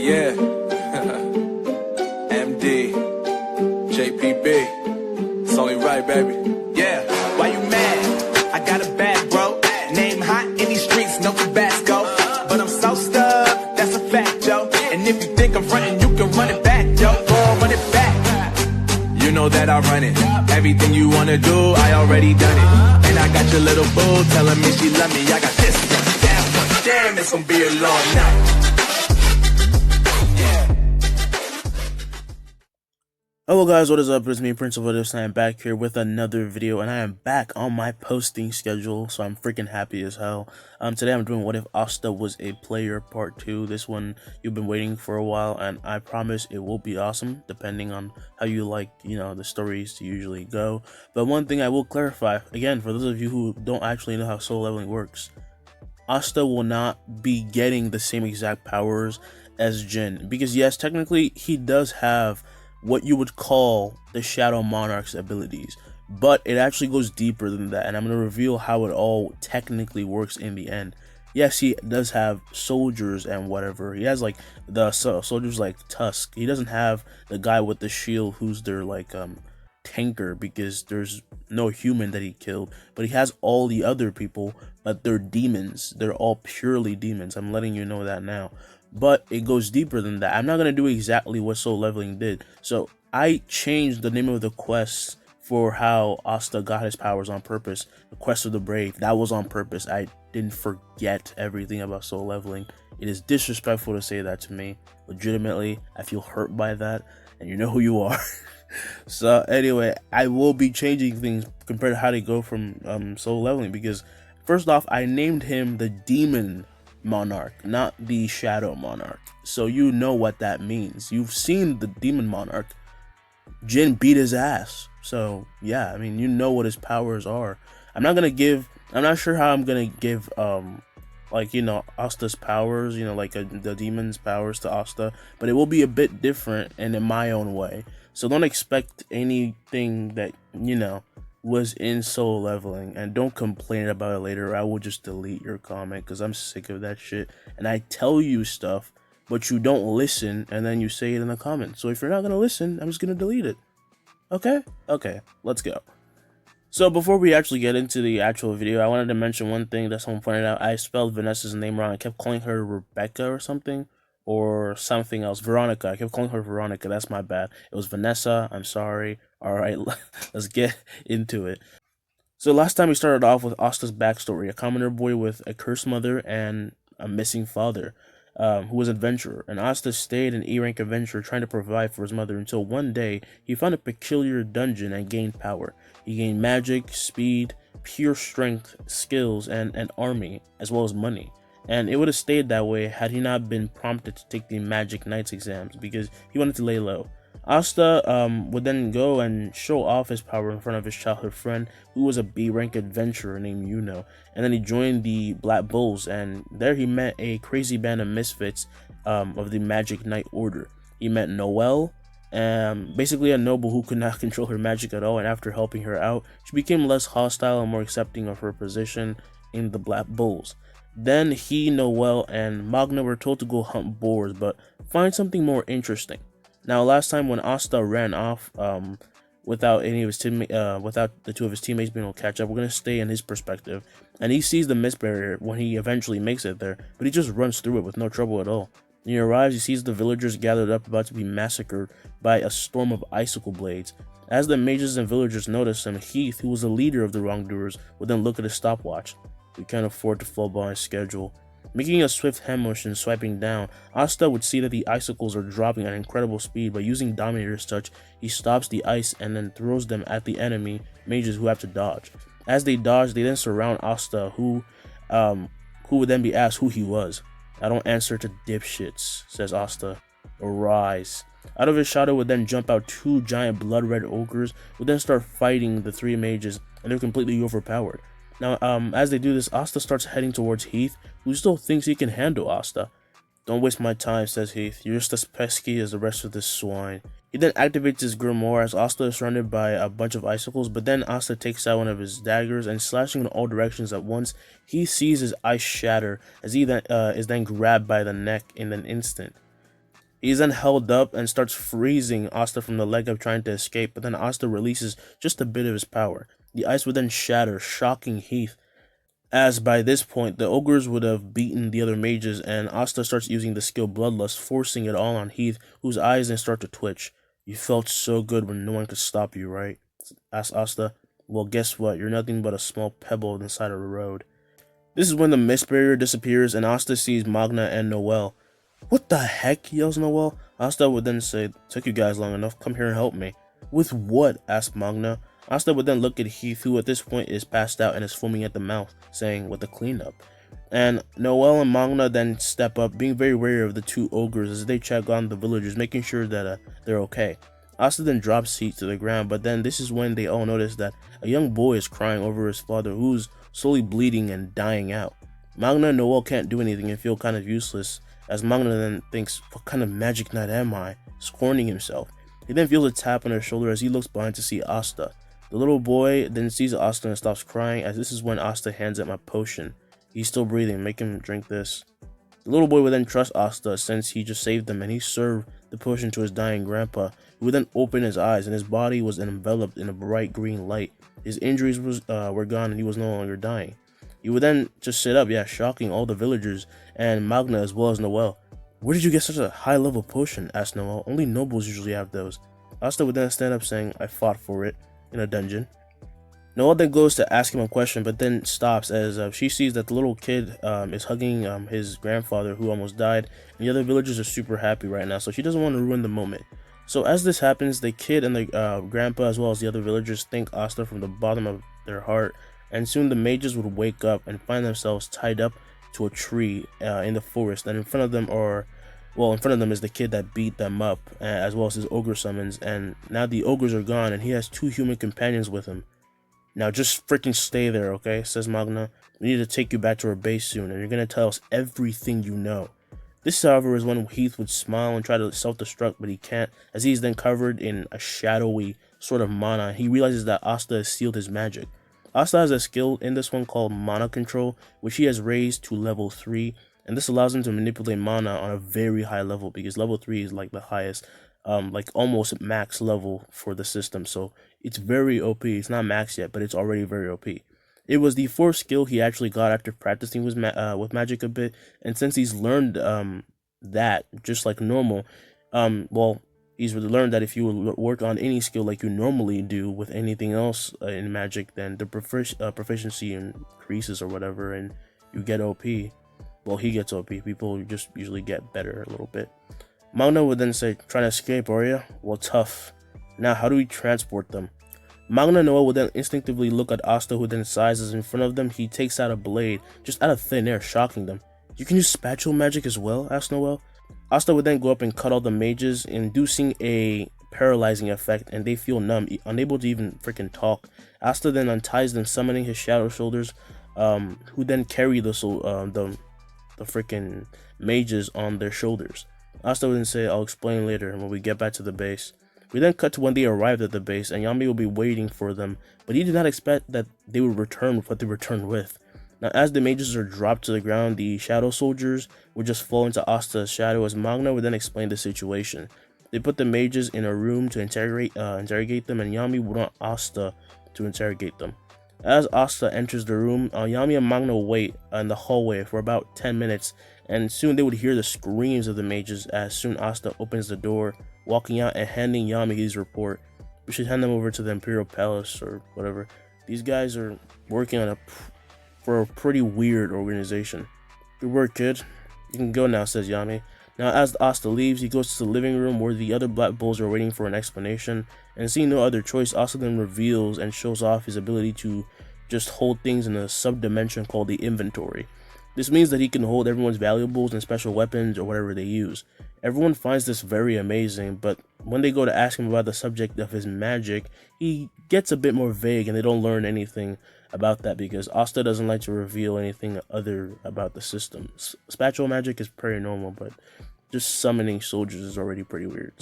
Yeah. MD. JPB. It's only right, baby. Yeah. Why you mad? I got a bad bro. Name hot in these streets, no Tabasco. But I'm so stuck, that's a fact, yo. And if you think I'm frontin', you can run it back, yo. Go on, run it back. You know that I run it. Everything you wanna do, I already done it. And I got your little boo telling me she love me. I got this. Damn, it's gonna be a long night. Hello guys, what is up? It's me, Prince of This, and I'm back here with another video, and I am back on my posting schedule, so I'm freaking happy as hell. Today I'm doing What If Asta Was a Player Part 2. This one you've been waiting for a while, and I promise it will be awesome, depending on how you like, the stories to usually go. But one thing I will clarify, again, for those of you who don't actually know how soul leveling works, Asta will not be getting the same exact powers as Jin, because yes, technically he does have what you would call the Shadow Monarch's abilities, but it actually goes deeper than that, and I'm going to reveal how it all technically works in the end. Yes, he does have soldiers and whatever. He has like the soldiers like Tusk. He doesn't have the guy with the shield who's their like tanker, because there's no human that he killed, but he has all the other people, but they're demons. They're all purely demons. I'm letting you know that now. But it goes deeper than that. I'm not going to do exactly what soul leveling did. So I changed the name of the quest for how Asta got his powers on purpose. The Quest of the Brave. That was on purpose. I didn't forget everything about soul leveling. It is disrespectful to say that to me. Legitimately, I feel hurt by that. And you know who you are. So anyway, I will be changing things compared to how they go from soul leveling. Because first off, I named him the Demon Monarch, not the Shadow Monarch, so you know what that means. You've seen the Demon Monarch. Jin beat his ass, so yeah, I mean, you know what his powers are. I'm not sure how I'm gonna give Asta's powers, the demon's powers to Asta, but it will be a bit different and in my own way. So don't expect anything that was in soul leveling, and don't complain about it later. I will just delete your comment because I'm sick of that shit. And I tell you stuff, but you don't listen, and then you say it in the comments. So if you're not gonna listen, I'm just gonna delete it. Okay, let's go. So before we actually get into the actual video, I wanted to mention one thing that someone pointed out. I spelled Vanessa's name wrong. I kept calling her Rebecca or something else. Veronica. I kept calling her Veronica. That's my bad. It was Vanessa. I'm sorry. All right, let's get into it. So last time we started off with Asta's backstory, a commoner boy with a cursed mother and a missing father, who was an adventurer. And Asta stayed an E-rank adventurer trying to provide for his mother until one day he found a peculiar dungeon and gained power. He gained magic, speed, pure strength, skills, and an army, as well as money. And it would have stayed that way had he not been prompted to take the Magic Knights exams, because he wanted to lay low. Asta would then go and show off his power in front of his childhood friend, who was a B-rank adventurer named Yuno. And then he joined the Black Bulls, and there he met a crazy band of misfits of the Magic Knight Order. He met Noelle, basically a noble who could not control her magic at all, and after helping her out, she became less hostile and more accepting of her position in the Black Bulls. Then he, Noelle, and Magna were told to go hunt boars, but find something more interesting. Now, last time when Asta ran off without the two of his teammates being able to catch up, we're going to stay in his perspective. And he sees the mist barrier when he eventually makes it there, but he just runs through it with no trouble at all. When he arrives, he sees the villagers gathered up about to be massacred by a storm of icicle blades. As the mages and villagers notice him, Heath, who was the leader of the wrongdoers, would then look at his stopwatch. We can't afford to fall behind schedule. Making a swift hand motion swiping down, Asta would see that the icicles are dropping at incredible speed. By using Dominator's Touch, he stops the ice and then throws them at the enemy mages who have to dodge. As they dodge, they then surround Asta, who would then be asked who he was. I don't answer to dipshits, says Asta. Arise. Out of his shadow would then jump out two giant blood-red ogres, who then start fighting the three mages, and they're completely overpowered. Now, as they do this, Asta starts heading towards Heath, who still thinks he can handle Asta. Don't waste my time, says Heath. You're just as pesky as the rest of this swine. He then activates his grimoire as Asta is surrounded by a bunch of icicles, but then Asta takes out one of his daggers and slashing in all directions at once, he sees his ice shatter as he then is then grabbed by the neck in an instant. He's then held up and starts freezing Asta from the leg up, trying to escape, but then Asta releases just a bit of his power. The ice would then shatter, shocking Heath, as by this point the ogres would have beaten the other mages, and Asta starts using the skill Bloodlust, forcing it all on Heath, whose eyes then start to twitch. "You felt so good when no one could stop you, right?" asks Asta. "Well, guess what? You're nothing but a small pebble on the side of the road." This is when the mist barrier disappears and Asta sees Magna and Noelle. "What the heck?" yells Noelle. Asta would then say, "Took you guys long enough, come here and help me." "With what?" asks Magna. Asta would then look at Heath, who at this point is passed out and is foaming at the mouth, saying, "With the cleanup." And Noelle and Magna then step up, being very wary of the two ogres as they check on the villagers, making sure that they're okay. Asta then drops Heath to the ground, but then this is when they all notice that a young boy is crying over his father, who's slowly bleeding and dying out. Magna and Noelle can't do anything and feel kind of useless, as Magna then thinks, "What kind of magic knight am I?" scorning himself. He then feels a tap on her shoulder as he looks behind to see Asta. The little boy then sees Asta and stops crying, as this is when Asta hands him a potion. "He's still breathing, make him drink this." The little boy would then trust Asta since he just saved them, and he served the potion to his dying grandpa, who would then open his eyes and his body was enveloped in a bright green light. His injuries were gone and he was no longer dying. He would then just sit up, shocking all the villagers and Magna as well as Noelle. "Where did you get such a high level potion?" asked Noelle. "Only nobles usually have those." Asta would then stand up saying, "I fought for it in a dungeon." Noelle then goes to ask him a question, but then stops as she sees that the little kid is hugging his grandfather who almost died, and the other villagers are super happy right now, so she doesn't want to ruin the moment. So as this happens, the kid and the grandpa as well as the other villagers thank Asta from the bottom of their heart, and soon the mages would wake up and find themselves tied up to a tree in the forest, and in front of them is the kid that beat them up, as well as his ogre summons, and now the ogres are gone and he has two human companions with him. "Now just freaking stay there, okay?" says Magna. "We need to take you back to our base soon, and you're gonna tell us everything you know." This, however, is when Heath would smile and try to self-destruct, but he can't, as he's then covered in a shadowy sort of mana. He realizes that Asta has sealed his magic. Asta has a skill in this one called Mana Control, which he has raised to level 3, and this allows him to manipulate mana on a very high level, because level 3 is like the highest, like almost max level for the system, so it's very OP. It's not max yet, but it's already very OP. It was the fourth skill he actually got after practicing with magic a bit, and since he's learned that just like normal, he's really learned that if you work on any skill like you normally do with anything else in magic, then the proficiency increases or whatever, and you get OP. Well, he gets OP. People just usually get better a little bit. Magna would then say, "Trying to escape, are you? Well, tough. Now, how do we transport them?" Magna and Noelle would then instinctively look at Asta, who then sizes in front of them. He takes out a blade, just out of thin air, shocking them. "You can use spatula magic as well?" asked Noelle. Asta would then go up and cut all the mages, inducing a paralyzing effect, and they feel numb, unable to even freaking talk. Asta then unties them, summoning his shadow shoulders, who then carry the freaking mages on their shoulders. Asta would then say, "I'll explain later when we get back to the base." We then cut to when they arrived at the base, and Yami will be waiting for them, but he did not expect that they would return with what they returned with. Now, as the mages are dropped to the ground, the shadow soldiers would just fall into Asta's shadow, as Magna would then explain the situation. They put the mages in a room to interrogate them, and Yami would want Asta to interrogate them. As Asta enters the room, Yami and Magna wait in the hallway for about 10 minutes, and soon they would hear the screams of the mages as soon Asta opens the door, walking out and handing Yami his report. We should hand them over to the Imperial Palace or whatever. These guys are working on for a pretty weird organization. "Good work, kid. You can go now," says Yami. Now, as Asta leaves, he goes to the living room where the other Black Bulls are waiting for an explanation, and seeing no other choice, Asta then reveals and shows off his ability to just hold things in a sub-dimension called the inventory. This means that he can hold everyone's valuables and special weapons or whatever they use. Everyone finds this very amazing, but when they go to ask him about the subject of his magic, he gets a bit more vague and they don't learn anything about that because Asta doesn't like to reveal anything other about the system. Spatula magic is pretty normal, but just summoning soldiers is already pretty weird.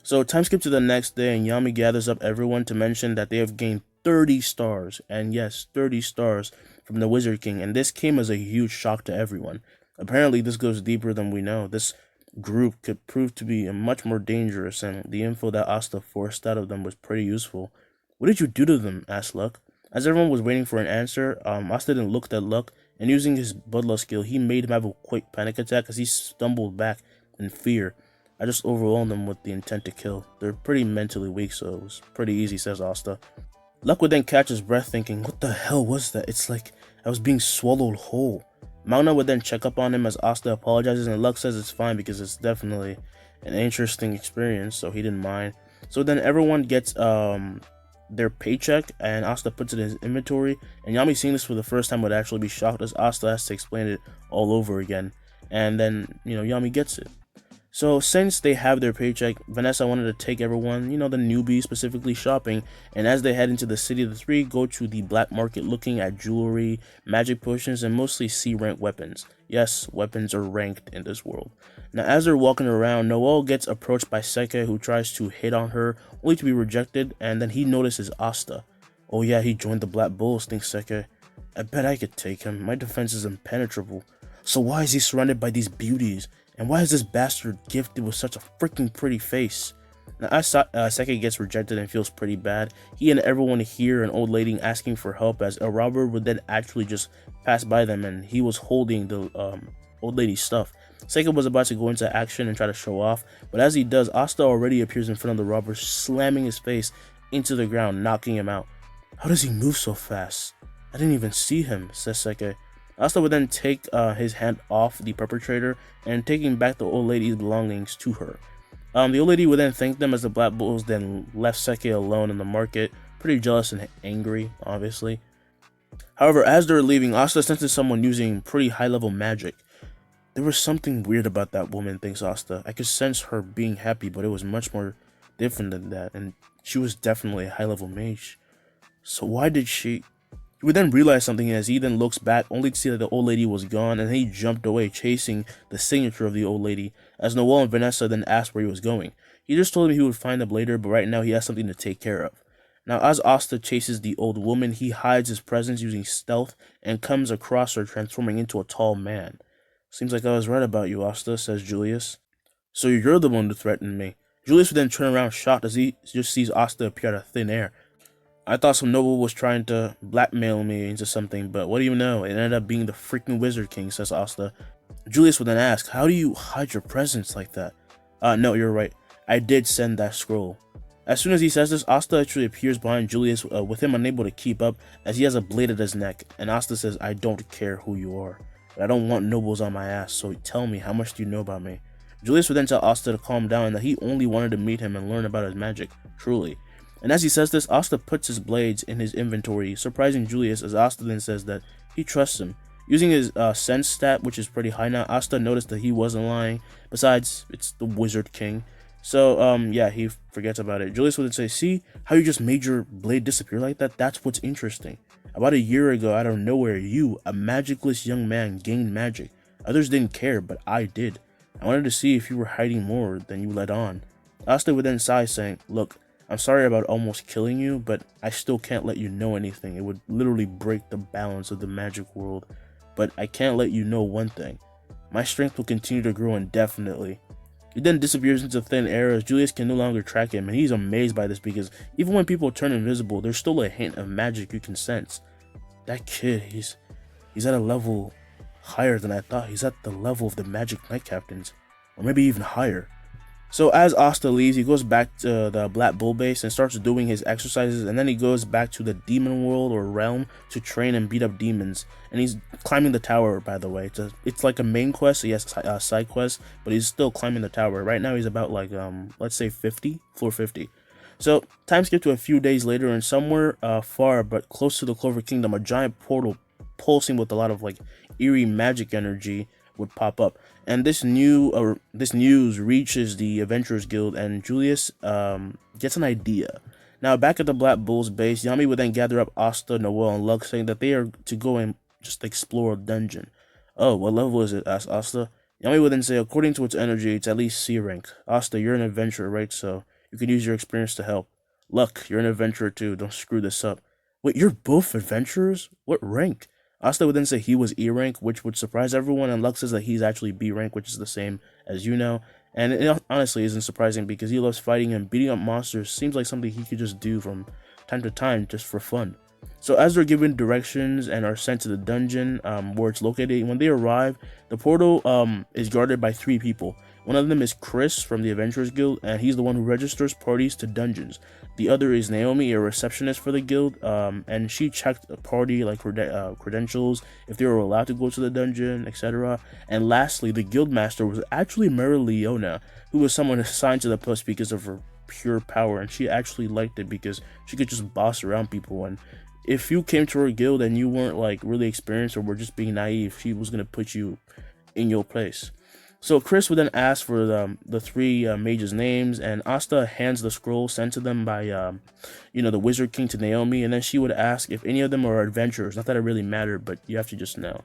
So time skip to the next day, and Yami gathers up everyone to mention that they have gained 30 stars, and yes, 30 stars from the Wizard King, and this came as a huge shock to everyone. Apparently this goes deeper than we know. This group could prove to be much more dangerous, and the info that Asta forced out of them was pretty useful. What did you do to them? Asked Luck. As everyone was waiting for an answer, Asta then looked at Luck, and using his bloodlust skill, he made him have a quick panic attack as he stumbled back in fear. I just overwhelmed them with the intent to kill. They're pretty mentally weak, so it was pretty easy, says Asta. Luck would then catch his breath thinking, what the hell was that? It's like I was being swallowed whole. Mauna would then check up on him as Asta apologizes, and Luck says it's fine because it's definitely an interesting experience, so he didn't mind. So then everyone gets their paycheck, and Asta puts it in his inventory, and Yami seeing this for the first time would actually be shocked as Asta has to explain it all over again. And then, Yami gets it. So since they have their paycheck, Vanessa wanted to take everyone, the newbies specifically, shopping, and as they head into the city, the three go to the black market looking at jewelry, magic potions, and mostly C-rank weapons. Yes, weapons are ranked in this world. Now as they're walking around, Noelle gets approached by Seke, who tries to hit on her, only to be rejected, and then he notices Asta. Oh yeah, he joined the Black Bulls, thinks Seke. I bet I could take him, my defense is impenetrable. So why is he surrounded by these beauties? And why is this bastard gifted with such a freaking pretty face? Now, as Seke gets rejected and feels pretty bad, he and everyone hear an old lady asking for help as a robber would then actually just pass by them, and he was holding the old lady's stuff. Seke was about to go into action and try to show off, but as he does, Asta already appears in front of the robber, slamming his face into the ground, knocking him out. How does he move so fast? I didn't even see him, says Seke. Asta would then take his hand off the perpetrator and taking back the old lady's belongings to her. The old lady would then thank them as the Black Bulls then left Seke alone in the market, pretty jealous and angry, obviously. However, as they're leaving, Asta senses someone using pretty high-level magic. There was something weird about that woman, thinks Asta. I could sense her being happy, but it was much more different than that, and she was definitely a high-level mage. So why did she... He would then realize something as he then looks back, only to see that the old lady was gone, and he jumped away, chasing the signature of the old lady, as Noelle and Vanessa then asked where he was going. He just told him he would find them later, but right now he has something to take care of. Now, as Asta chases the old woman, he hides his presence using stealth, and comes across her, transforming into a tall man. Seems like I was right about you, Asta, says Julius. So you're the one who threatened me. Julius would then turn around shocked as he just sees Asta appear out of thin air. I thought some noble was trying to blackmail me into something, but what do you know? It ended up being the freaking Wizard King, says Asta. Julius would then ask, how do you hide your presence like that? No, you're right. I did send that scroll. As soon as he says this, Asta actually appears behind Julius, with him unable to keep up, as he has a blade at his neck, and Asta says, I don't care who you are, but I don't want nobles on my ass, so tell me, how much do you know about me? Julius would then tell Asta to calm down and that he only wanted to meet him and learn about his magic, truly. And as he says this, Asta puts his blades in his inventory, surprising Julius as Asta then says that he trusts him. Using his sense stat, which is pretty high now, Asta noticed that he wasn't lying. Besides, it's the Wizard King. So, yeah, he forgets about it. Julius would say, see how you just made your blade disappear like that? That's what's interesting. About a year ago, out of nowhere, you, a magicless young man, gained magic. Others didn't care, but I did. I wanted to see if you were hiding more than you let on. Asta would then sigh, saying, look, I'm sorry about almost killing you, but I still can't let you know anything. It would literally break the balance of the magic world. But I can't let you know one thing. My strength will continue to grow indefinitely. He then disappears into thin air as Julius can no longer track him, and he's amazed by this because even when people turn invisible, there's still a hint of magic you can sense. That kid, he's at a level higher than I thought. He's at the level of the Magic Knight Captains, or maybe even higher. So as Asta leaves, he goes back to the Black Bull base and starts doing his exercises, and then he goes back to the demon world or realm to train and beat up demons. And he's climbing the tower, by the way. It's like a main quest, so he has a side quest, but he's still climbing the tower. Right now he's about like, let's say 50, floor 50. So time skip to a few days later, and somewhere far but close to the Clover Kingdom, a giant portal pulsing with a lot of like eerie magic energy would pop up, and this news reaches the Adventurers Guild, and Julius gets an idea. Now back at the Black Bulls base, Yami would then gather up Asta, Noelle, and Lux, saying that they are to go and just explore a dungeon. Oh, what level is it? Asked Asta. Yami would then say, according to its energy, it's at least C rank. Asta, you're an adventurer, right? So you can use your experience to help. Luck, you're an adventurer too. Don't screw this up. Wait, you're both adventurers? What rank? Asta would then say he was E rank, which would surprise everyone, and Luck says that he's actually B rank, which is the same as you know. And it honestly isn't surprising because he loves fighting, and beating up monsters seems like something he could just do from time to time just for fun. So as they're given directions and are sent to the dungeon where it's located, when they arrive, the portal is guarded by 3 people. One of them is Chris from the Adventurers Guild, and he's the one who registers parties to dungeons. The other is Naomi, a receptionist for the guild, and she checked a party like credentials, if they were allowed to go to the dungeon, etc. And lastly, the guild master was actually Mary Leona, who was someone assigned to the post because of her pure power, and she actually liked it because she could just boss around people. And if you came to her guild and you weren't like really experienced or were just being naive, she was gonna put you in your place. So Chris would then ask for the 3 mages' names, and Asta hands the scroll sent to them by the Wizard King to Naomi, and then she would ask if any of them are adventurers. Not that it really mattered, but you have to just know.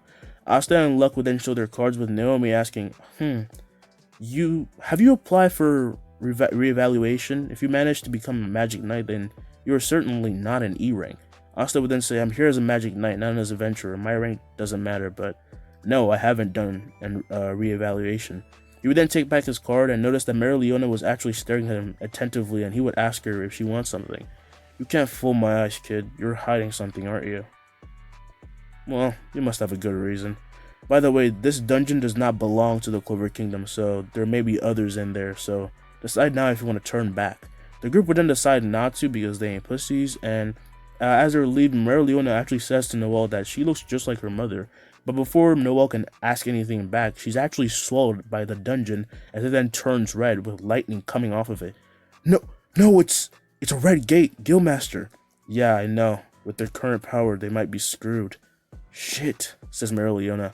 Asta and Luck would then show their cards, with Naomi asking, have you applied for reevaluation? If you manage to become a magic knight, then you are certainly not an E rank. Asta would then say, I'm here as a magic knight, not as an adventurer. My rank doesn't matter, but no, I haven't done a re-evaluation. He would then take back his card and notice that Mary Leona was actually staring at him attentively, and he would ask her if she wants something. You can't fool my eyes, kid. You're hiding something, aren't you? Well, you must have a good reason. By the way, this dungeon does not belong to the Clover Kingdom, so there may be others in there, so decide now if you want to turn back. The group would then decide not to because they ain't pussies, and as they're leaving, Mary Leona actually says to Noelle that she looks just like her mother. But before Noelle can ask anything back, she's actually swallowed by the dungeon as it then turns red with lightning coming off of it. No, it's a red gate, Guildmaster. Yeah, I know. With their current power, they might be screwed. Shit, says Mary Leona.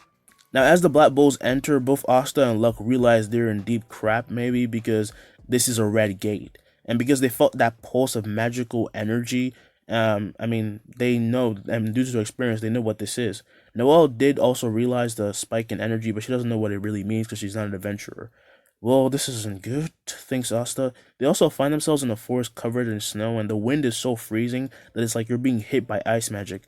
Now, as the Black Bulls enter, both Asta and Luck realize they're in deep crap, maybe because this is a red gate. And because they felt that pulse of magical energy, they know, and due to experience, they know what this is. Noelle did also realize the spike in energy, but she doesn't know what it really means because she's not an adventurer. Well, this isn't good, thinks Asta. They also find themselves in a forest covered in snow, and the wind is so freezing that it's like you're being hit by ice magic.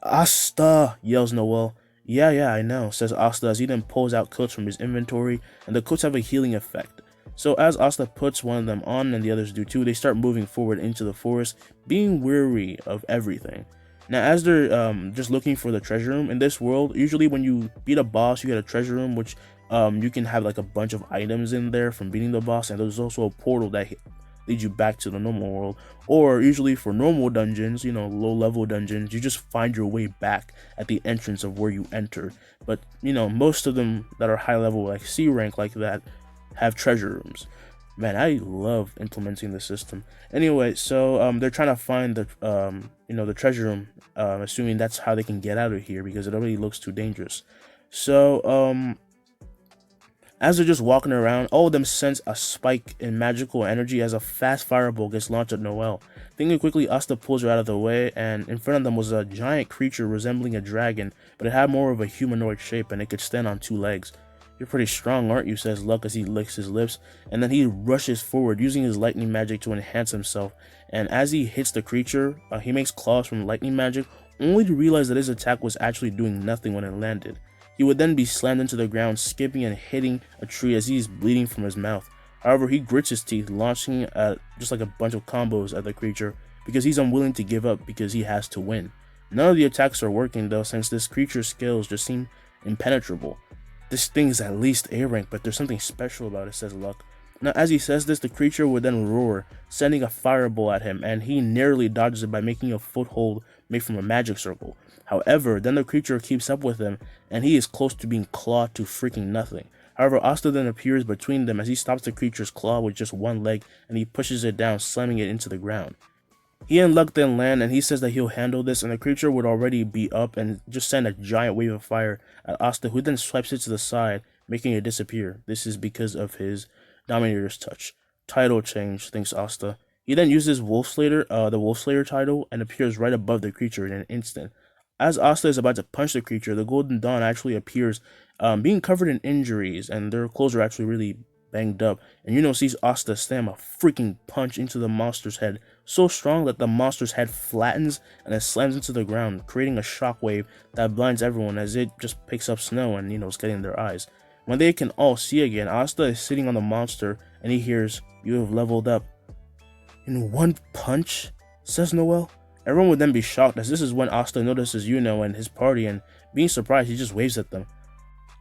Asta, yells Noelle. Yeah, I know, says Asta as he then pulls out coats from his inventory, and the coats have a healing effect. So as Asta puts one of them on and the others do too, they start moving forward into the forest, being weary of everything. Now, as they're just looking for the treasure room, in this world, usually when you beat a boss, you get a treasure room, which you can have like a bunch of items in there from beating the boss, and there's also a portal that leads you back to the normal world. Or usually for normal dungeons, low level dungeons, you just find your way back at the entrance of where you entered. But most of them that are high level, like C rank like that, have treasure rooms. Man, I love implementing the system. Anyway, so they're trying to find the treasure room, assuming that's how they can get out of here because it already looks too dangerous. So as they're just walking around, all of them sense a spike in magical energy as a fast fireball gets launched at Noelle. Thinking quickly, Asta pulls her out of the way, and in front of them was a giant creature resembling a dragon, but it had more of a humanoid shape and it could stand on 2 legs. You're pretty strong, aren't you, says Luck as he licks his lips, and then he rushes forward using his lightning magic to enhance himself. And as he hits the creature, he makes claws from lightning magic, only to realize that his attack was actually doing nothing when it landed. He would then be slammed into the ground, skipping and hitting a tree as he is bleeding from his mouth. However, he grits his teeth, launching just like a bunch of combos at the creature because he's unwilling to give up because he has to win. None of the attacks are working though, since this creature's skills just seem impenetrable. This thing is at least A rank, but there's something special about it, says Luck. Now, as he says this, the creature would then roar, sending a fireball at him, and he narrowly dodges it by making a foothold made from a magic circle. However, then the creature keeps up with him, and he is close to being clawed to freaking nothing. However, Asta then appears between them as he stops the creature's claw with just one leg, and he pushes it down, slamming it into the ground. He and Luck then land, and he says that he'll handle this, and the creature would already be up and just send a giant wave of fire at Asta, who then swipes it to the side, making it disappear. This is because of his Dominator's touch. Title change, thinks Asta. He then uses the Wolf Slayer title, and appears right above the creature in an instant. As Asta is about to punch the creature, the Golden Dawn actually appears, being covered in injuries, and their clothes are actually really banged up. And sees Asta slam a freaking punch into the monster's head, so strong that the monster's head flattens and it slams into the ground, creating a shockwave that blinds everyone as it just picks up snow and, is getting their eyes. When they can all see again, Asta is sitting on the monster and he hears, "You have leveled up." "In one punch?" says Noelle. Everyone would then be shocked, as this is when Asta notices Yuno and his party, and being surprised, he just waves at them.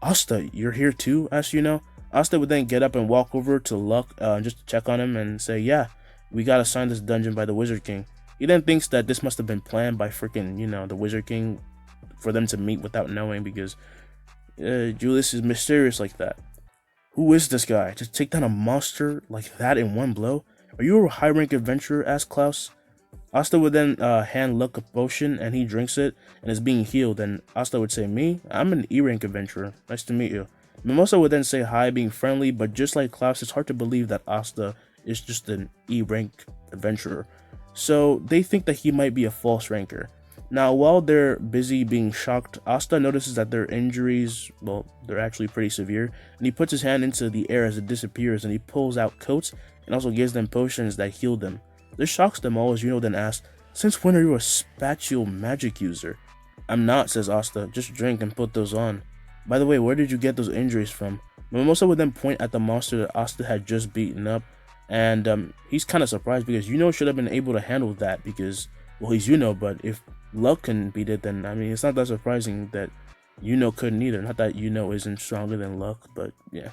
"Asta, you're here too?" asks Yuno. Asta would then get up and walk over to Luck just to check on him and say, "Yeah, we got assigned this dungeon by the Wizard King." He then thinks that this must have been planned by freaking, the Wizard King for them to meet without knowing, because Julius is mysterious like that. "Who is this guy? To take down a monster like that in one blow? Are you a high-rank adventurer?" asks Klaus. Asta would then hand Luck a potion and he drinks it and is being healed, and Asta would say, "Me? I'm an E-rank adventurer. Nice to meet you." Mimosa would then say hi, being friendly, but just like Klaus, it's hard to believe that Asta is just an E-rank adventurer. So they think that he might be a false ranker. Now, while they're busy being shocked, Asta notices that their injuries, well, they're actually pretty severe, and he puts his hand into the air as it disappears, and he pulls out coats and also gives them potions that heal them. This shocks them all as Yuno then asks, "Since when are you a spatial magic user?" "I'm not," says Asta. "Just drink and put those on. By the way, where did you get those injuries from?" Mimosa would then point at the monster that Asta had just beaten up, and he's kind of surprised because Yuno should have been able to handle that because, well, he's Yuno, but if Luck can beat it, then, it's not that surprising that Yuno couldn't either. Not that Yuno isn't stronger than Luck, but yeah.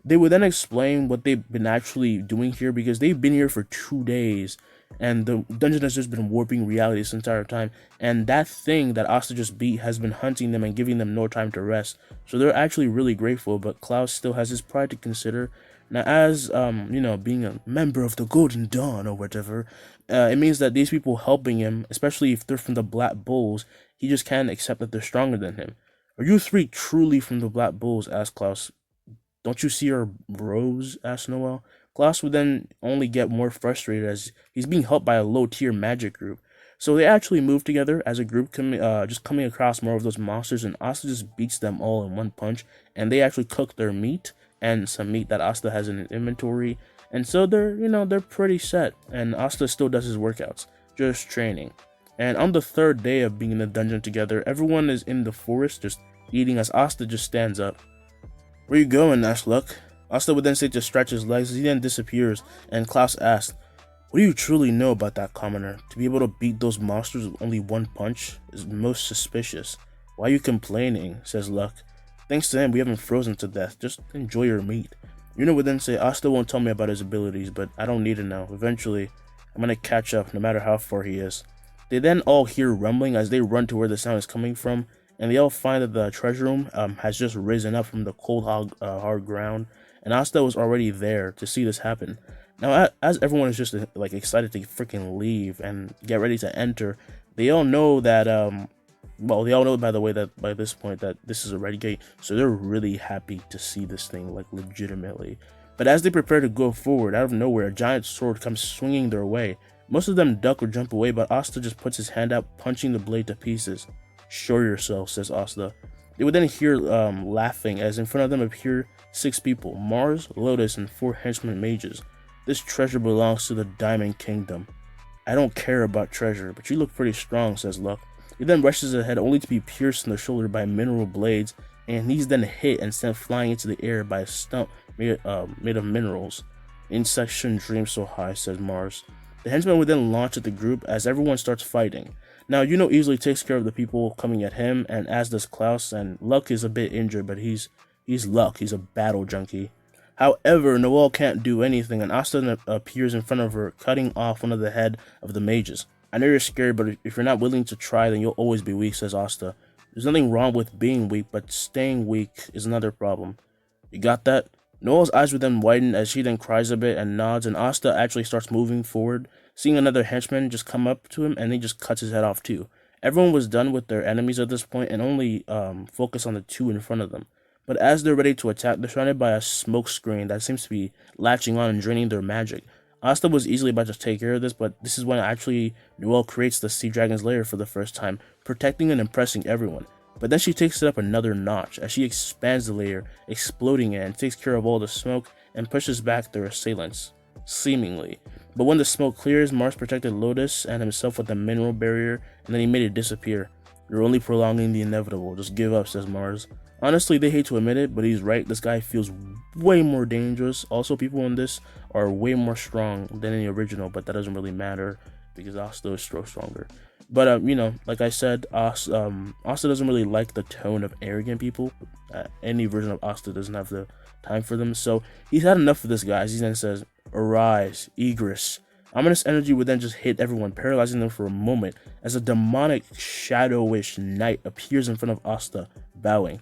They would then explain what they've been actually doing here, because they've been here for 2 days and the dungeon has just been warping reality this entire time, and that thing that Asta just beat has been hunting them and giving them no time to rest. So they're actually really grateful, but Klaus still has his pride to consider. Now, as being a member of the Golden Dawn or whatever, it means that these people helping him, especially if they're from the Black Bulls, he just can't accept that they're stronger than him. "Are you three truly from the Black Bulls?" asked Klaus. "Don't you see our bros?" asked Noelle. Klaus would then only get more frustrated as he's being helped by a low-tier magic group. So they actually move together as a group, just coming across more of those monsters, and Asta just beats them all in one punch, and they actually cook their meat and some meat that Asta has in his inventory, and so they're pretty set, and Asta still does his workouts, just training. And on the third day of being in the dungeon together, everyone is in the forest just eating as Asta just stands up. "Where you going?" asked Luck. Asta would then say to stretch his legs as he then disappears, and Klaus asks, "What do you truly know about that commoner? To be able to beat those monsters with only one punch is most suspicious." "Why are you complaining?" says Luck. "Thanks to him, we haven't frozen to death. Just enjoy your meat." Yuno would then say, "Asta won't tell me about his abilities, but I don't need to know. Eventually, I'm gonna catch up, no matter how far he is." They then all hear rumbling as they run to where the sound is coming from, and they all find that the treasure room has just risen up from the cold hard ground, and Asta was already there to see this happen. Now, as everyone is just excited to freaking leave and get ready to enter, they all know that they all know, by the way, that by this point that this is a red gate, so they're really happy to see this thing legitimately. But as they prepare to go forward, out of nowhere, a giant sword comes swinging their way. Most of them duck or jump away, but Asta just puts his hand out, punching the blade to pieces. "Show yourself," says Asta. They would then hear laughing as in front of them appear 6 people: Mars, Lotus, and 4 henchmen mages. "This treasure belongs to the Diamond Kingdom." "I don't care about treasure, but you look pretty strong," says Luck. He then rushes ahead only to be pierced in the shoulder by mineral blades, and he's then hit and sent flying into the air by a stump made of minerals. "Insects shouldn't dream so high," says Mars. The henchmen would then launch at the group as everyone starts fighting. Now, Yuno easily takes care of the people coming at him, and as does Klaus, and Luck is a bit injured, but he's Luck, he's a battle junkie. However, Noelle can't do anything, and Asta appears in front of her, cutting off one of the head of the mages. "I know you're scared, but if you're not willing to try, then you'll always be weak," says Asta. "There's nothing wrong with being weak, but staying weak is another problem. You got that?" Noelle's eyes would then widen as she then cries a bit and nods, and Asta actually starts moving forward, seeing another henchman just come up to him, and he just cuts his head off too. Everyone was done with their enemies at this point and only focus on the 2 in front of them. But as they're ready to attack, they're surrounded by a smoke screen that seems to be latching on and draining their magic. Asta was easily about to take care of this, but this is when actually Noelle creates the Sea Dragon's lair for the first time, protecting and impressing everyone. But then she takes it up another notch as she expands the layer, exploding it, and takes care of all the smoke and pushes back their assailants, seemingly. But when the smoke clears, Mars protected Lotus and himself with a mineral barrier, and then he made it disappear. You're only prolonging the inevitable. Just give up, says Mars. Honestly, they hate to admit it, but he's right. This guy feels way more dangerous. Also, people in this are way more strong than in the original, but that doesn't really matter because Asta is so stronger. But, like I said, Asta doesn't really like the tone of arrogant people. Any version of Asta doesn't have the time for them. So he's had enough of this, guys. He then says, "Arise, Igris." Ominous energy would then just hit everyone, paralyzing them for a moment, as a demonic, shadowish knight appears in front of Asta, bowing.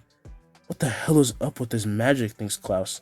What the hell is up with this magic, thinks Klaus.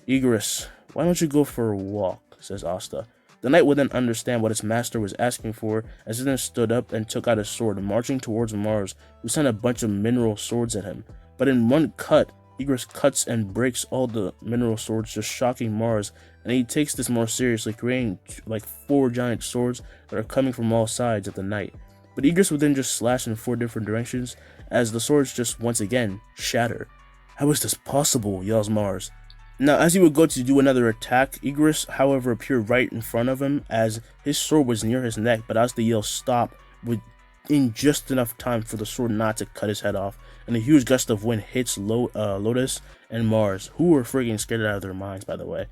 Igris, why don't you go for a walk, says Asta. The knight would then understand what his master was asking for, as he then stood up and took out his sword, marching towards Mars, who sent a bunch of mineral swords at him. But in one cut, Igris cuts and breaks all the mineral swords, just shocking Mars, and he takes this more seriously, creating like 4 giant swords that are coming from all sides at the knight. But Igris would then just slash in 4 different directions, as the swords just once again shatter. How is this possible? Yells Mars. Now, as he would go to do another attack, Igris, however, appeared right in front of him, as his sword was near his neck, but Asta yells stop, in just enough time for the sword not to cut his head off, and a huge gust of wind hits Lotus and Mars, who were freaking scared out of their minds, by the way.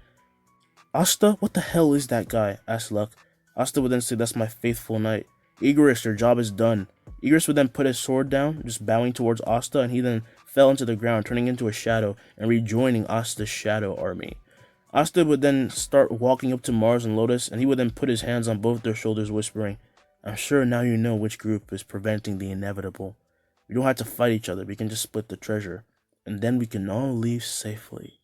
Asta, what the hell is that guy? Asked Luck. Asta would then say, that's my faithful knight. Igris, your job is done. Igris would then put his sword down, just bowing towards Asta, and he then fell into the ground, turning into a shadow and rejoining Asta's shadow army. Asta would then start walking up to Mars and Lotus, and he would then put his hands on both their shoulders, whispering, I'm sure now you know which group is preventing the inevitable. We don't have to fight each other, we can just split the treasure, and then we can all leave safely.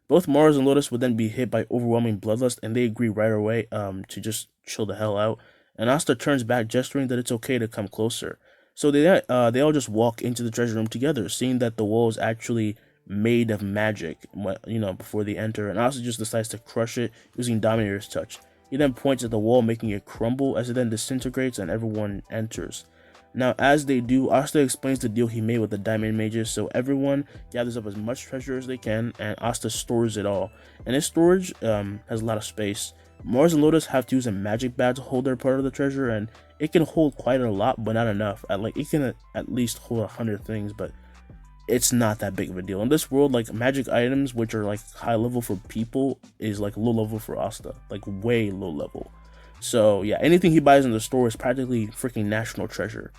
Both Mars and Lotus would then be hit by overwhelming bloodlust, and they agree right away to just chill the hell out. And Asta turns back, gesturing that it's okay to come closer. So they all just walk into the treasure room together, seeing that the wall is actually made of magic, before they enter. And Asta just decides to crush it using Dominator's touch. He then points at the wall, making it crumble as it then disintegrates and everyone enters. Now, as they do, Asta explains the deal he made with the Diamond Mages, so everyone gathers up as much treasure as they can, and Asta stores it all. And his storage has a lot of space. Mars and Lotus have to use a magic bag to hold their part of the treasure, and it can hold quite a lot, but not enough. It can at least hold 100 things, but it's not that big of a deal. In this world, like, magic items, which are like high level for people, is like low level for Asta, like way low level. So yeah, anything he buys in the store is practically freaking national treasure.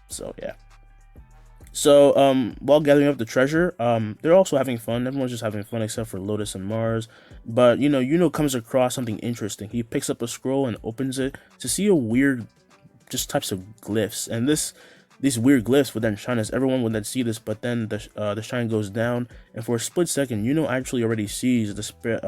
So yeah. So while gathering up the treasure, they're also having fun. Everyone's just having fun except for Lotus and Mars. But Yuno comes across something interesting. He picks up a scroll and opens it to see a weird, just types of glyphs. And these weird glyphs would then shine, as everyone would then see this. But then the shine goes down, and for a split second, Yuno actually already sees the spirit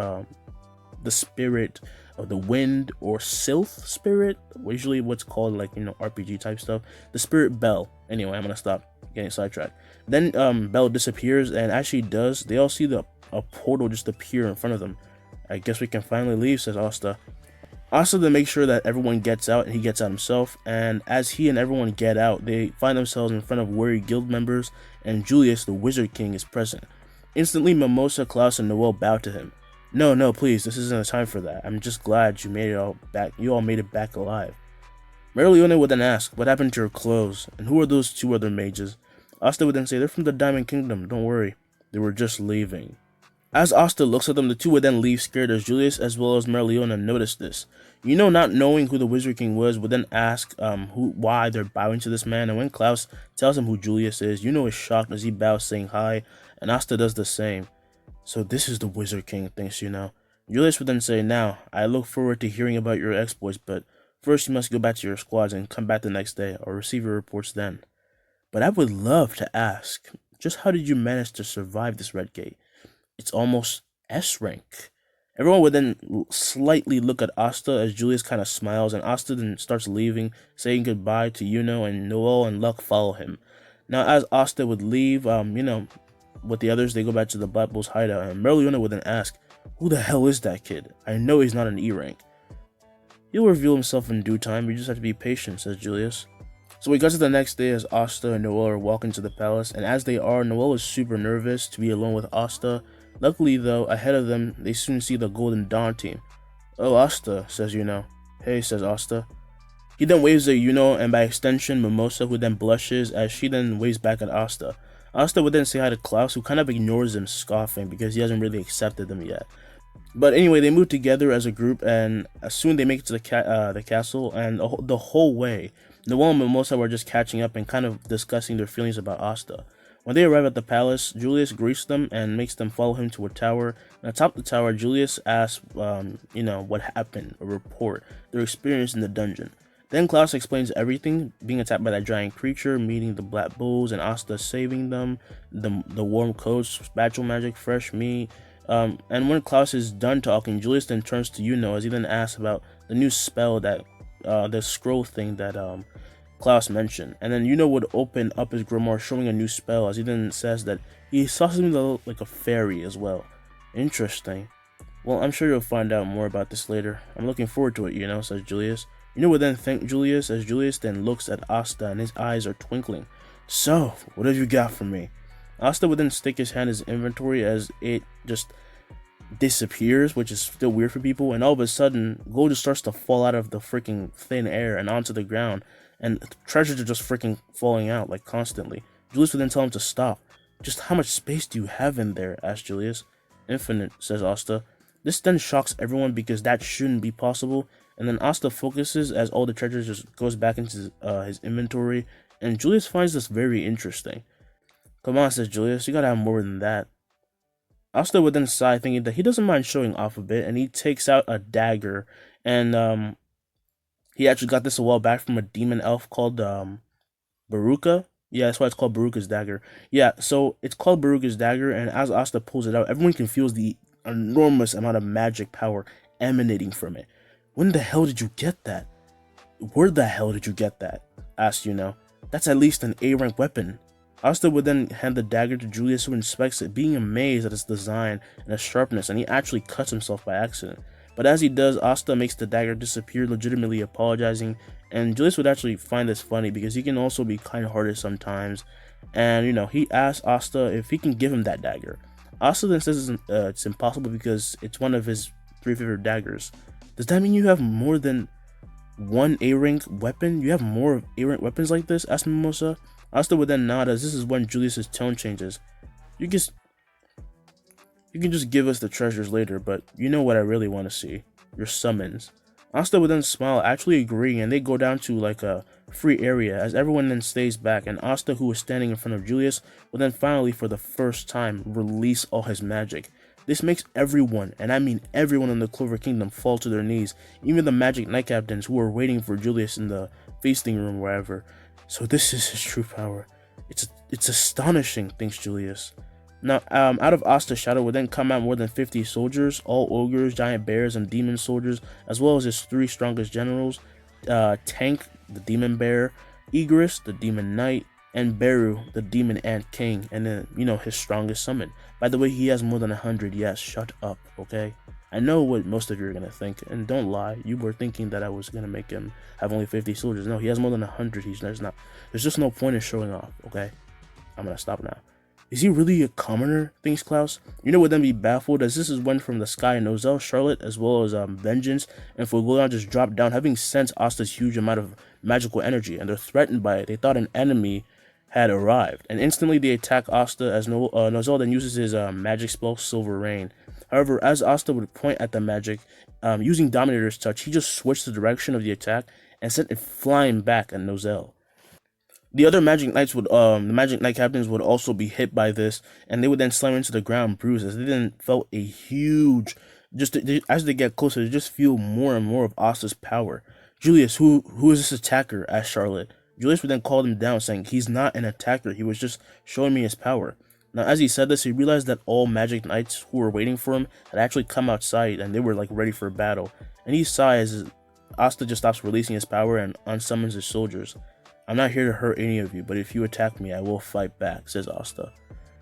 of the wind, or Sylph spirit, usually what's called like RPG type stuff, the spirit Belle. Anyway, I'm gonna stop getting sidetracked. Then Belle disappears, and as she does, they all see a portal just appear in front of them. I guess we can finally leave, says Asta. Asta then makes sure that everyone gets out, and he gets out himself, and as he and everyone get out, they find themselves in front of weary guild members, and Julius, the Wizard King, is present. Instantly, Mimosa, Klaus, and Noelle bow to him. No, please, this isn't a time for that. I'm just glad you made it all back. You all made it back alive. Merlione would then ask, what happened to your clothes, and who are those 2 other mages? Asta would then say, they're from the Diamond Kingdom, don't worry. They were just leaving. As Asta looks at them, the 2 would then leave, scared, as Julius as well as Merlione noticed this. Not knowing who the Wizard King was, would then ask why they're bowing to this man, and when Klaus tells him who Julius is, is shocked as he bows, saying hi, and Asta does the same. So this is the Wizard King, thinks Julius would then say, now, I look forward to hearing about your exploits, but first you must go back to your squads and come back the next day, or receive your reports then. But I would love to ask, just how did you manage to survive this Red Gate? It's almost S rank. Everyone would then slightly look at Asta as Julius kind of smiles, and Asta then starts leaving, saying goodbye to Yuno, and Noelle and Luck follow him. Now, as Asta would leave, with the others, they go back to the Black Bull's hideout, and Merlione would then ask, who the hell is that kid? I know he's not an E rank. He'll reveal himself in due time, you just have to be patient, says Julius. So we got to the next day as Asta and Noelle are walking to the palace, and as they are, Noelle is super nervous to be alone with Asta. Luckily though, ahead of them, they soon see the Golden Dawn team. Oh, Asta, says "Hey," says Asta. He then waves at Yuno and by extension Mimosa, who then blushes as she then waves back at Asta. Asta would then say hi to Klaus, who kind of ignores him, scoffing because he hasn't really accepted them yet. But anyway, they move together as a group, and soon they make it to the castle, and the whole way, Noelle and Mimosa were just catching up and kind of discussing their feelings about Asta. When they arrive at the palace, Julius greets them and makes them follow him to a tower. And atop the tower, Julius asks, what happened, a report, their experience in the dungeon. Then Klaus explains everything, being attacked by that giant creature, meeting the black bulls, and Asta saving them, the warm coats, spatula magic, fresh meat. And when Klaus is done talking, Julius then turns to Yuno as he then asks about the new spell that, the scroll thing that, Klaus mentioned. And then Yuno would open up his grimoire showing a new spell as he then says that he saw something that looked like a fairy as well. Interesting. Well, I'm sure you'll find out more about this later. I'm looking forward to it, says Julius. Yuno would then thank Julius as Julius then looks at Asta and his eyes are twinkling. "So, what have you got for me?" Asta would then stick his hand in his inventory as it just disappears, which is still weird for people, and all of a sudden, gold just starts to fall out of the freaking thin air and onto the ground, and treasures are just freaking falling out, like, constantly. Julius would then tell him to stop. "Just how much space do you have in there?" asked Julius. "Infinite," says Asta. This then shocks everyone because that shouldn't be possible, and then Asta focuses as all the treasures just goes back into his inventory, and Julius finds this very interesting. "Come on," says Julius, "you gotta have more than that." Asta would then sigh, thinking that he doesn't mind showing off a bit, and he takes out a dagger, and he actually got this a while back from a demon elf called Baruka. Yeah, that's why it's called Baruka's dagger. Yeah, so it's called Baruka's dagger, and as Asta pulls it out, everyone can feel the enormous amount of magic power emanating from it. "When the hell did you get that?" "Where the hell did you get that?" asked Yuno. "That's at least an A-rank weapon." Asta would then hand the dagger to Julius, who inspects it, being amazed at its design and its sharpness, and he actually cuts himself by accident. But as he does, Asta makes the dagger disappear, legitimately apologizing, and Julius would actually find this funny because he can also be kind-hearted sometimes, and he asks Asta if he can give him that dagger. Asta then says it's impossible because it's one of his 3 favorite daggers. "Does that mean you have more than one A-rank weapon? You have more A-rank weapons like this?" asked Mimosa. Asta would then nod as this is when Julius's tone changes. You can just give us the treasures later, but you know what I really want to see. Your summons." Asta would then smile, actually agreeing, and they go down to like a free area as everyone then stays back, and Asta, who was standing in front of Julius, will then finally, for the first time, release all his magic. This makes everyone, and I mean everyone in the Clover Kingdom, fall to their knees, even the magic knight captains who were waiting for Julius in the feasting room wherever. So this is his true power. It's astonishing, thinks Julius. Now, out of Asta's shadow would then come out more than 50 soldiers, all ogres, giant bears, and demon soldiers, as well as his 3 strongest generals, Tank, the demon bear, Igis, the demon knight, and Beru, the demon ant king, and then, his strongest summon. By the way, he has more than 100, yes, shut up, okay? I know what most of you are going to think, and don't lie, you were thinking that I was going to make him have only 50 soldiers. No, he has more than 100, there's just no point in showing off, okay? I'm going to stop now. Is he really a commoner, thinks Klaus. Yuno would then be baffled as this is when from the sky Noelle, Charlotte, as well as Vengeance, and Fulgurion just dropped down, having sensed Asta's huge amount of magical energy, and they're threatened by it. They thought an enemy had arrived, and instantly they attack Asta as Noelle then uses his magic spell, Silver Rain. However, as Asta would point at the magic, using Dominator's Touch, he just switched the direction of the attack and sent it flying back at Noelle. The other magic knights would, the magic knight captains would also be hit by this, and they would then slam into the ground bruised as they then felt a huge, as they get closer, they just feel more and more of Asta's power. "Julius, who is this attacker?" asked Charlotte. Julius would then call him down, saying, "He's not an attacker, he was just showing me his power." Now, as he said this, he realized that all magic knights who were waiting for him had actually come outside, and they were like ready for battle. And he sighs as Asta just stops releasing his power and unsummons his soldiers. "I'm not here to hurt any of you, but if you attack me, I will fight back," says Asta.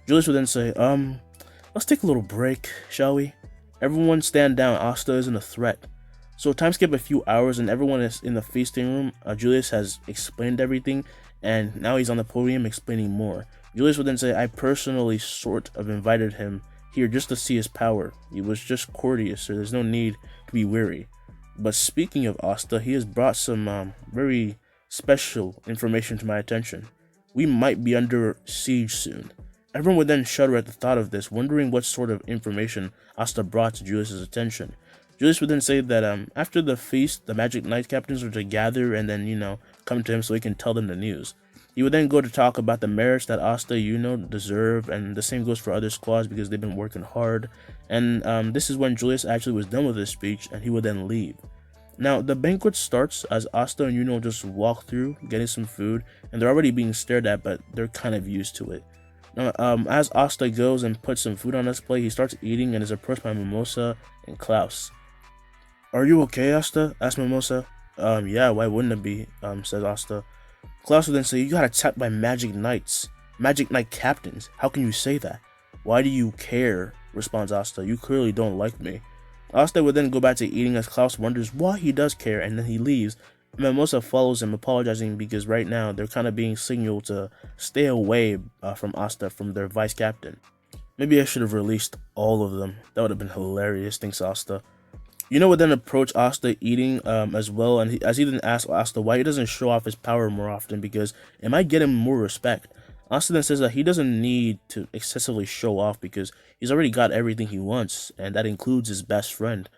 Julius would then say, let's take a little break, shall we? Everyone stand down, Asta isn't a threat." So time skip a few hours and everyone is in the feasting room. Julius has explained everything, and now he's on the podium explaining more. Julius would then say, "I personally sort of invited him here just to see his power. He was just courteous, so there's no need to be weary." But speaking of Asta, he has brought some very special information to my attention. We might be under siege soon. Everyone would then shudder at the thought of this, wondering what sort of information Asta brought to Julius's attention. Julius would then say that after the feast, the Magic Knight captains are to gather and then, come to him so he can tell them the news. He would then go to talk about the merits that Asta, deserve, and the same goes for other squads because they've been working hard. And this is when Julius actually was done with his speech, and he would then leave. Now, the banquet starts as Asta and Yuno just walk through, getting some food, and they're already being stared at, but they're kind of used to it. Now, as Asta goes and puts some food on his plate, he starts eating and is approached by Mimosa and Klaus. "Are you okay, Asta?" asks Mimosa. Yeah, why wouldn't it be?" says Asta. Klaus would then say, "You got attacked by Magic Knights. Magic Knight captains. How can you say that?" "Why do you care?" responds Asta. "You clearly don't like me." Asta would then go back to eating as Klaus wonders why he does care, and then he leaves. Mimosa follows him, apologizing because right now they're kind of being signaled to stay away from Asta, from their vice captain. "Maybe I should have released all of them. That would have been hilarious," thinks Asta. Yuno would then approach Asta eating as well, and as he then asks Asta why he doesn't show off his power more often because it might get him more respect. Asta then says that he doesn't need to excessively show off because he's already got everything he wants, and that includes his best friend.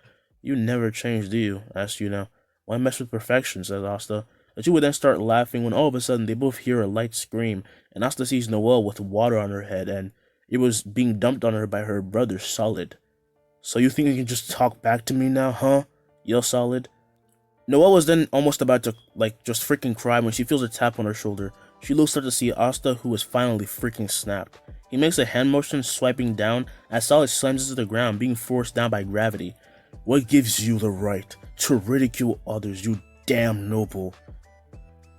"You never change, do you?" asks Yuno. "Why mess with perfection?" says Asta. The two would then start laughing when all of a sudden they both hear a light scream, and Asta sees Noelle with water on her head, and it was being dumped on her by her brother Solid. "So you think you can just talk back to me now, huh?" yells Solid. Noelle was then almost about to just freaking cry when she feels a tap on her shoulder. She looks up to see Asta, who was finally freaking snapped. He makes a hand motion, swiping down as Solid slams into the ground, being forced down by gravity. "What gives you the right to ridicule others, you damn noble?"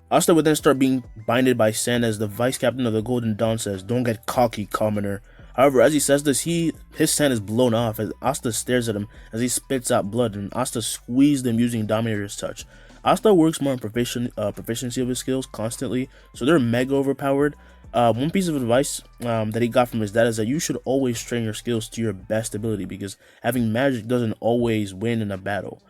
Asta would then start being binded by sand as the vice captain of the Golden Dawn says, "Don't get cocky, commoner." However, as he says this, his sand is blown off as Asta stares at him as he spits out blood, and Asta squeezed him using Dominator's Touch. Asta works more on proficiency of his skills constantly, so they're mega overpowered. One piece of advice that he got from his dad is that you should always train your skills to your best ability because having magic doesn't always win in a battle.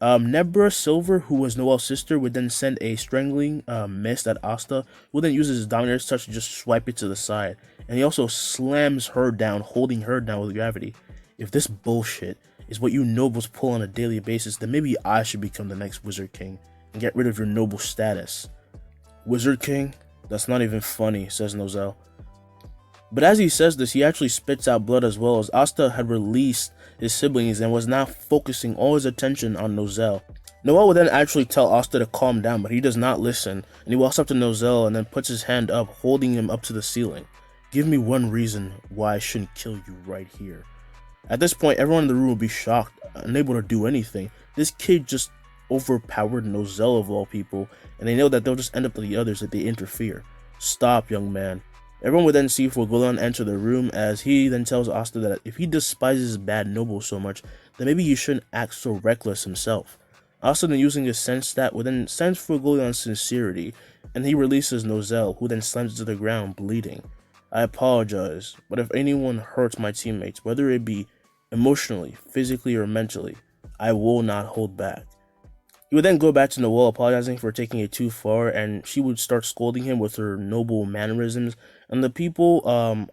Nebra Silver, who was Noelle's sister, would then send a strangling mist at Asta, who then uses his Dominator's Touch to just swipe it to the side. And he also slams her down, holding her down with gravity. If this bullshit is what you nobles pull on a daily basis, then maybe I should become the next Wizard King and get rid of your noble status. "Wizard King? That's not even funny," says Noelle. But as he says this, he actually spits out blood as well, as Asta had released his siblings and was now focusing all his attention on Noelle. Noelle would then actually tell Asta to calm down, but he does not listen, and he walks up to Noelle and then puts his hand up, holding him up to the ceiling. "Give me one reason why I shouldn't kill you right here." At this point, everyone in the room will be shocked, unable to do anything. This kid just overpowered Noelle of all people, and they know that they'll just end up like the others if they interfere. "Stop, young man." Everyone would then see Forgolion enter the room as he then tells Asta that if he despises his bad noble so much, then maybe he shouldn't act so reckless himself. Asta then using his sense stat would then sense Forgolion's sincerity, and he releases Noelle, who then slams to the ground bleeding. "I apologize, but if anyone hurts my teammates, whether it be emotionally, physically, or mentally, I will not hold back." He would then go back to Noelle, apologizing for taking it too far, and she would start scolding him with her noble mannerisms, and the people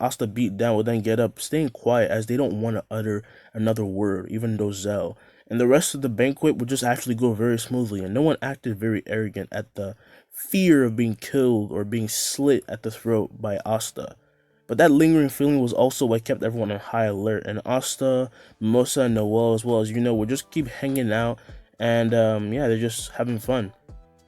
Asta beat down would then get up, staying quiet as they don't want to utter another word, even Noelle. And the rest of the banquet would just actually go very smoothly, and no one acted very arrogant at the fear of being killed or being slit at the throat by Asta. But that lingering feeling was also what kept everyone on high alert, and Asta, Mimosa, and Noelle, as well as would just keep hanging out, and they're just having fun.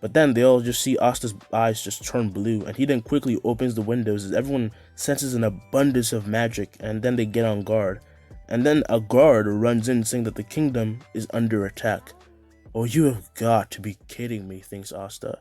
But then they all just see Asta's eyes just turn blue, and he then quickly opens the windows as everyone senses an abundance of magic, and then they get on guard. And then a guard runs in saying that the kingdom is under attack. "Oh, you have got to be kidding me," thinks Asta.